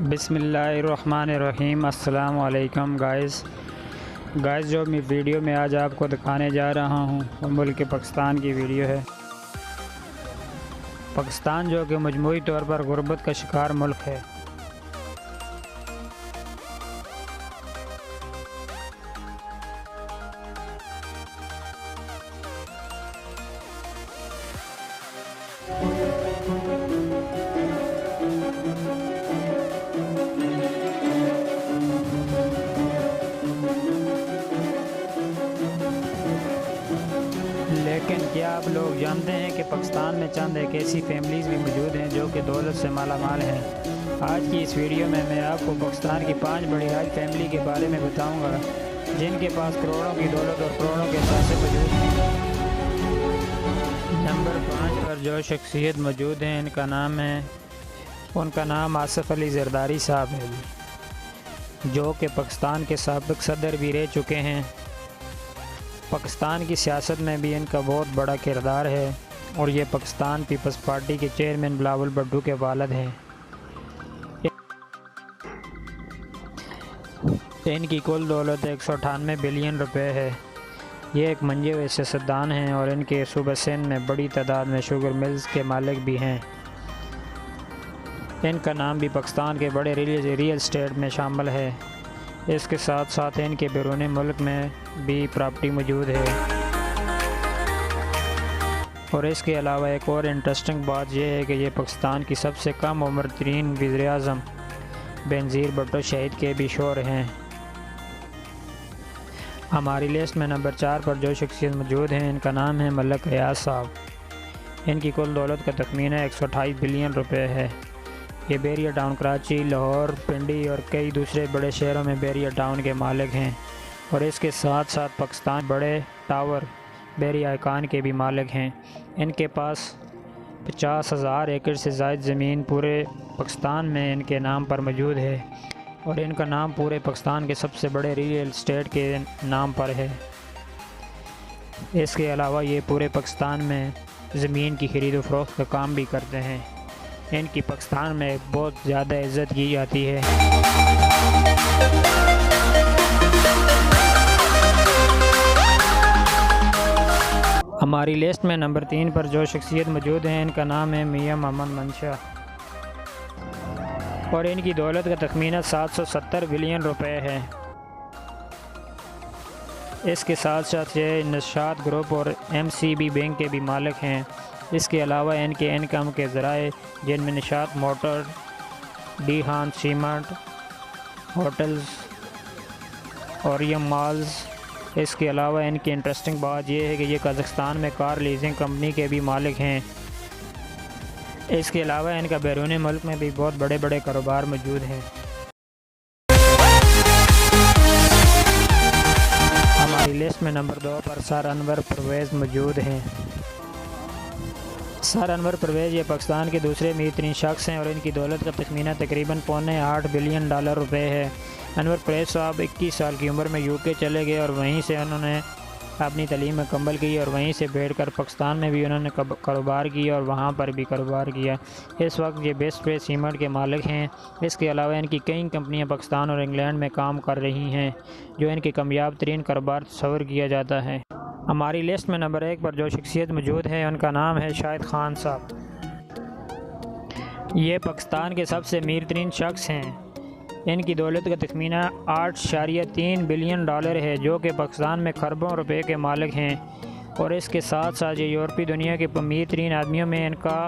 بسم اللہ الرحمن الرحیم۔ السلام علیکم گائز جو میں ویڈیو میں آج آپ کو دکھانے جا رہا ہوں وہ ملک پاکستان کی ویڈیو ہے۔ پاکستان جو کہ مجموعی طور پر غربت کا شکار ملک ہے۔ لیکن کیا آپ لوگ جانتے ہیں کہ پاکستان میں چند ایک ایسی فیملیز بھی موجود ہیں جو کہ دولت سے مالا مال ہیں۔ آج کی اس ویڈیو میں آپ کو پاکستان کی 5 بڑی حاج فیملی کے بارے میں بتاؤں گا جن کے پاس کروڑوں کی دولت اور کروڑوں کے پیسے موجود ہیں۔ نمبر 5 پر جو شخصیت موجود ہیں ان کا نام آصف علی زرداری صاحب ہے، جو کہ پاکستان کے سابق صدر بھی رہ چکے ہیں۔ پاکستان کی سیاست میں بھی ان کا بہت بڑا کردار ہے اور یہ پاکستان پیپلز پارٹی کے چیئرمین بلاول بھٹو کے والد ہیں۔ ان کی کل دولت 198 بلین روپے ہے۔ یہ ایک منجے ہوئے سیاستدان ہیں اور ان کے صوبہ سندھ میں بڑی تعداد میں شوگر ملز کے مالک بھی ہیں۔ ان کا نام بھی پاکستان کے بڑے ریل اسٹیٹ میں شامل ہے۔ اس کے ساتھ ساتھ ان کے بیرون ملک میں بھی پراپرٹی موجود ہے۔ اور اس کے علاوہ ایک اور انٹرسٹنگ بات یہ ہے کہ یہ پاکستان کی سب سے کم عمر ترین وزیر اعظم بینظیر بھٹو شہید کے بھی شوہر ہیں۔ ہماری لسٹ میں نمبر 4 پر جو شخصیت موجود ہیں ان کا نام ہے ملک ریاض صاحب۔ ان کی کل دولت کا تخمینہ 128 بلین روپے ہے۔ یہ بیریا ٹاؤن، کراچی، لاہور، پنڈی اور کئی دوسرے بڑے شہروں میں بیریا ٹاؤن کے مالک ہیں اور اس کے ساتھ ساتھ پاکستان بڑے ٹاور بیریا آئیکان کے بھی مالک ہیں۔ ان کے پاس 50,000 ایکڑ سے زائد زمین پورے پاکستان میں ان کے نام پر موجود ہے اور ان کا نام پورے پاکستان کے سب سے بڑے ریل اسٹیٹ کے نام پر ہے۔ اس کے علاوہ یہ پورے پاکستان میں زمین کی خرید و فروخت کا کام بھی کرتے ہیں۔ ان کی پاکستان میں بہت زیادہ عزت کی جاتی ہے۔ ہماری لسٹ میں نمبر 3 پر جو شخصیت موجود ہیں ان کا نام ہے میاں محمد منشا اور ان کی دولت کا تخمینہ 770 بلین روپے ہے۔ اس کے ساتھ ساتھ یہ نشاط گروپ اور MCB بینک کے بھی مالک ہیں۔ اس کے علاوہ ان کے انکم کے ذرائع جن میں نشاط موٹر، ڈی ہان سیمنٹ، ہوٹلز اور یہ مالز۔ اس کے علاوہ ان کی انٹرسٹنگ بات یہ ہے کہ یہ قازقستان میں کار لیزنگ کمپنی کے بھی مالک ہیں۔ اس کے علاوہ ان کا بیرون ملک میں بھی بہت بڑے بڑے کاروبار موجود ہیں۔ ہماری لسٹ میں نمبر 2 پر سر انور پرویز موجود ہیں۔ سر انور پرویز یہ پاکستان کے دوسرے امیر ترین شخص ہیں اور ان کی دولت کا تخمینہ تقریباً 8.25 بلین روپے ہے۔ انور پرویز صاحب 21 سال کی عمر میں UK چلے گئے اور وہیں سے انہوں نے اپنی تعلیم مکمل کی اور وہیں سے بیٹھ کر پاکستان میں بھی انہوں نے کاروبار کیا اور وہاں پر بھی کاروبار کیا۔ اس وقت یہ بیسٹ وے سیمنٹ کے مالک ہیں۔ اس کے علاوہ ان کی کئی کمپنیاں پاکستان اور انگلینڈ میں کام کر رہی ہیں جو ان کے کامیاب ترین کاروبار تصور کیا جاتا ہے۔ ہماری لسٹ میں نمبر 1 پر جو شخصیت موجود ہے ان کا نام ہے شاہد خان صاحب۔ یہ پاکستان کے سب سے امیر ترین شخص ہیں۔ ان کی دولت کا تخمینہ 8.3 بلین ہے جو کہ پاکستان میں خربوں روپے کے مالک ہیں اور اس کے ساتھ ساتھ یہ یورپی دنیا کے امیر ترین آدمیوں میں ان کا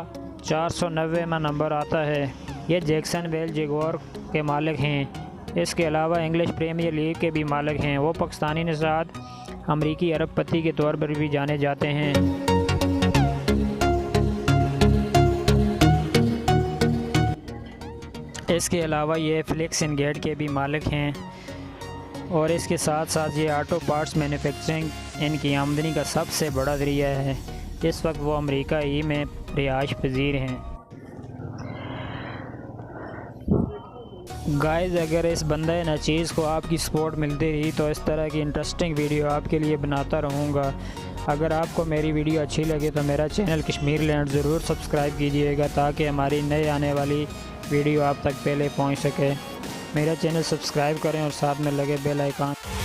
490واں نمبر آتا ہے۔ یہ جیکسن ویل جیگور کے مالک ہیں۔ اس کے علاوہ انگلش پریمیئر لیگ کے بھی مالک ہیں۔ وہ پاکستانی نژاد امریکی ارب پتی کے طور پر بھی جانے جاتے ہیں۔ اس کے علاوہ یہ فلکس ان گیٹ کے بھی مالک ہیں اور اس کے ساتھ ساتھ یہ آٹو پارٹس مینوفیکچرنگ ان کی آمدنی کا سب سے بڑا ذریعہ ہے۔ اس وقت وہ امریکہ ہی میں رہائش پذیر ہیں۔ گائز اگر اس بندہ ناچیز کو آپ کی سپورٹ ملتی رہی تو اس طرح کی انٹرسٹنگ ویڈیو آپ کے لیے بناتا رہوں گا۔ اگر آپ کو میری ویڈیو اچھی لگے تو میرا چینل کشمیر لینڈ ضرور سبسکرائب کیجئے گا تاکہ ہماری نئے آنے والی ویڈیو آپ تک پہلے پہنچ سکے۔ میرا چینل سبسکرائب کریں اور ساتھ میں لگے بیل آئیکن